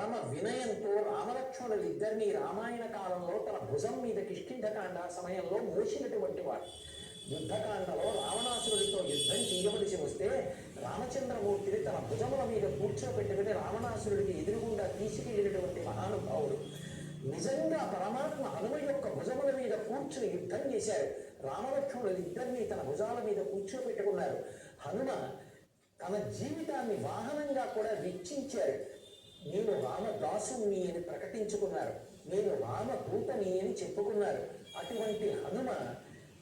పరమ వినయంతో రామలక్ష్మణులు ఇద్దరినీ రామాయణ కాలంలో తన భుజం మీద కిష్కింధకాండ సమయంలో మోసినటువంటి వాడు. యుద్ధకాండలో రావణాసురుడితో యుద్ధం చేయవలసి వస్తే రామచంద్రమూర్తిని తన భుజముల మీద కూర్చోబెట్టుకుని రావణాసురుడికి ఎదురుగుండా తీసుకెళ్ళినటువంటి మహానుభావుడు. నిజంగా పరమాత్మ హనుమ యొక్క భుజముల మీద కూర్చుని యుద్ధం చేశారు. రామలక్ష్మణులు ఇద్దరినీ తన భుజాల మీద కూర్చోబెట్టుకున్నారు. హనుమ తన జీవితాన్ని వాహనంగా కూడా వెచ్చించారు. నేను రామదాసుని అని ప్రకటించుకున్నారు. నేను రామదూతని అని చెప్పుకున్నారు. అటువంటి హనుమ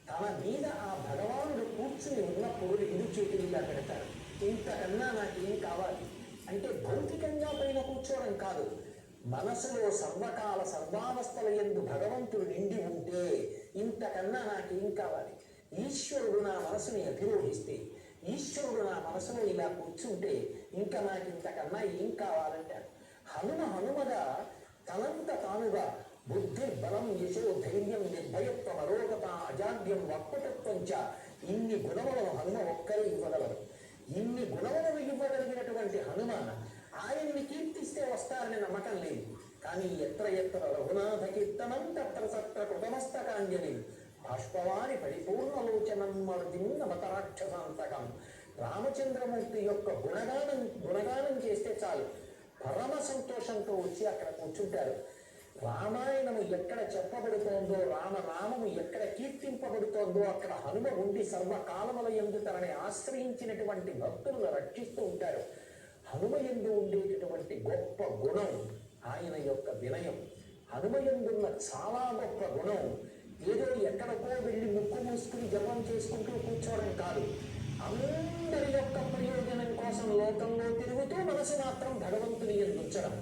తన మీద ఆ భగవానుడు కూర్చుని ఉన్నప్పుడు రెండు చేతులుగా పెడతారు. ఇంతకన్నా నాకేం కావాలి అంటే భౌతికంగా పైన కూర్చోవడం కాదు, మనసులో సర్వకాల సర్వావస్థల యందు భగవంతుడు నిండి ఉంటే ఇంతకన్నా నాకేం కావాలి. ఈశ్వరుడు నా మనసుని అధిరోహిస్తే, ఈశ్వరుడు నా మనసులో ఇలా కూర్చుంటే ఇంకా నాకు ఇంతకన్నా ఏం కావాలంటారు. హనుమగా తనంత తానుగా బుద్ధి బలం యశో ధైర్యం నిర్భయత్వం అరోగత అజాడ్యం వక్పటత్వంచ ఇన్ని గుణములను హనుమ ఒక్కరే ఇవ్వగలరు. ఇన్ని గుణములను ఇవ్వగలిగినటువంటి హనుమ ఆయన్ని కీర్తిస్తే వస్తారని నమ్మకం లేదు. కానీ ఎత్ర ఎత్ర రఘునాథ కీర్తనం తత్ర సత్ర కృతమస్తకాంజలి బాష్పవాని పరిపూర్ణలోచనం మరుదిన్నమతరాక్షసాంతకం. రామచంద్రమూర్తి యొక్క గుణగానం చేస్తే చాలు, పరమ సంతోషంతో వచ్చి అక్కడ కూర్చుంటారు. రామాయణము ఎక్కడ చెప్పబడుతోందో, రామనామము ఎక్కడ కీర్తింపబడుతోందో అక్కడ హనుమ ఉండి సర్వకాలముల యందు తనని ఆశ్రయించినటువంటి భక్తులను రక్షిస్తూ ఉంటారు. హనుమ యందు ఉండేటటువంటి గొప్ప గుణం ఆయన యొక్క వినయం. హనుమ యందున్న చాలా గొప్ప గుణం ఏదో ఎక్కడికో వెళ్ళి ముక్కు మూసుకుని జపం చేసుకుంటూ కూర్చోవడం కాదు. అందరి యొక్క ప్రయోజనం కోసం లోకంలో తిరుగుతూ మనసు మాత్రం భగవంతుని యందు ఉంచడం.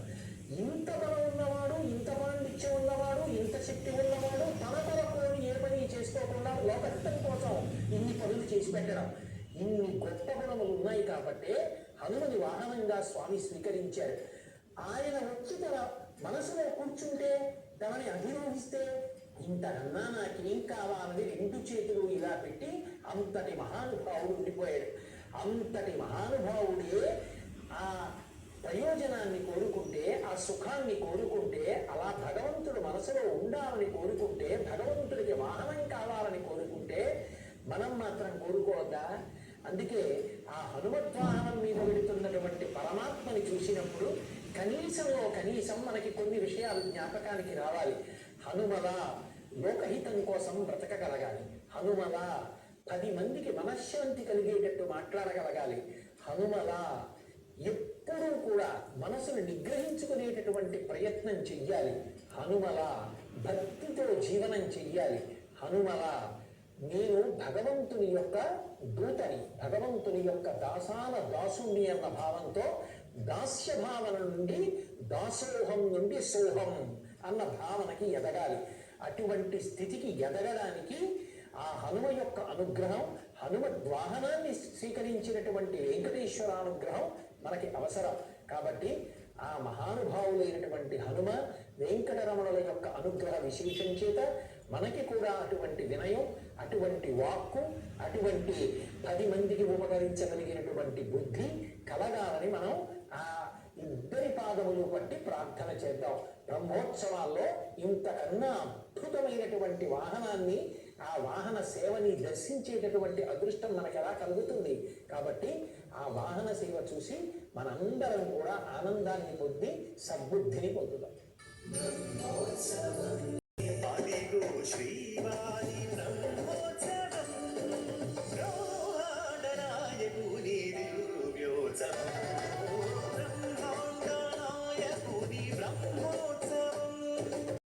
ఇంత బలం ఉన్నవాడు, ఇంత పాండిత్యం ఉన్నవాడు, ఇంత శక్తి ఉన్నవాడు తన కొరకు ఏ పని చేసుకోకుండా లోకహితం కోసం ఇన్ని పనులు చేసి పెట్టడం, ఇన్ని గొప్ప గుణములు ఉన్నాయి కాబట్టి హనుమని వాహనంగా స్వామి స్వీకరించారు. ఆయన వచ్చి తన మనసులో కూర్చుంటే, తనని అధిరోహిస్తే ఇంతకన్నా నాకేం కావాలని రెండు చేతులు ఇలా పెట్టి అంతటి మహానుభావుడు ఉండిపోయాడు. అంతటి మహానుభావుడే ఆ ప్రయోజనాన్ని కోరుకుంటే, ఆ సుఖాన్ని కోరుకుంటే, అలా భగవంతుడు మనసులో ఉండాలని కోరుకుంటే, భగవంతుడికి వాహనం కావాలని కోరుకుంటే మనం మాత్రం కోరుకోవద్దా? అందుకే ఆ హనుమద్వాహనం మీద వెళుతున్నటువంటి పరమాత్మని చూసినప్పుడు కనీసం మనకి కొన్ని విషయాలు జ్ఞాపకానికి రావాలి. హనుమలా లోకహితం కోసం బ్రతకగలగాలి. హనుమలా 10 మందికి మనశ్శాంతి కలిగేటట్టు మాట్లాడగలగాలి. హనుమలా ఎప్పుడూ కూడా మనసును నిగ్రహించుకునేటటువంటి ప్రయత్నం చెయ్యాలి. హనుమలా భక్తితో జీవనం చెయ్యాలి. హనుమలా నేను భగవంతుని యొక్క దూతని, భగవంతుని యొక్క దాసుని అన్న భావంతో దాస్య భావన నుండి దాసోహం నుండి సోహం అన్న భావనకి ఎదగాలి. అటువంటి స్థితికి ఎదగడానికి ఆ హనుమ యొక్క అనుగ్రహం, హనుమద్వాహనాన్ని స్వీకరించినటువంటి వెంకటేశ్వర అనుగ్రహం మనకి అవసరం. కాబట్టి ఆ మహానుభావులైనటువంటి హనుమ వెంకటరమణుల యొక్క అనుగ్రహ విశేషం చేత మనకి కూడా అటువంటి వినయం, అటువంటి వాక్కు, అటువంటి 10 మందికి ఉపకరించగలిగినటువంటి బుద్ధి కలగాలని మనం ఆ ఇద్దరి పాదములు పట్టి ప్రార్థన చేద్దాం. బ్రహ్మోత్సవాల్లో ఇంతకన్నా అద్భుతమైనటువంటి వాహనాన్ని, ఆ వాహన సేవని దర్శించేటటువంటి అదృష్టం మనకు ఎలా కలుగుతుంది? కాబట్టి ఆ వాహన సేవ చూసి మనందరం కూడా ఆనందాన్ని పొంది సద్బుద్ధిని పొందుదాం.